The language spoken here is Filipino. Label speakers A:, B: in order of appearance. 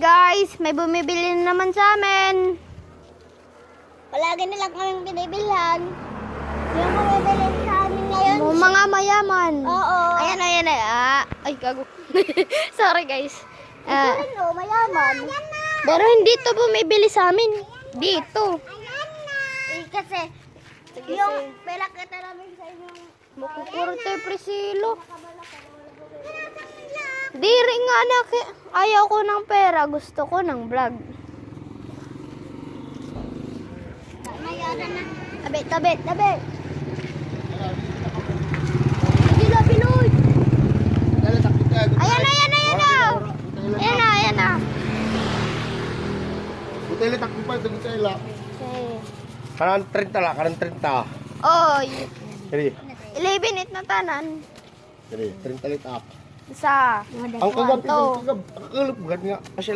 A: guys, may bumibili na naman sa amin.
B: Palagi nilang kaming binibilhan. Yung bumibili sa amin ngayon.
A: Mga mayaman.
B: Oo.
A: Ayan. Ay, gago. Sorry guys.
B: Ito rin o, mayaman.
A: Pero hindi to bumibili sa amin. Dito.
B: Kasi, yung pera kita namin sa inyong
A: Makukurte Priscilo. Diri nga anak. Ayaw ko ng pera. Gusto ko ng vlog.
B: mayroon na.
A: Tabi. Gila, Pinoy. Ayan na.
C: Butele takbo pa ito butela.
A: Okay.
C: Kanang 30 la, kanang 30.
A: Oy.
C: Dali.
A: 11 na tanan.
C: Dali, 30 lit up.
A: Sa.
C: Ang kagab, nga. Kasi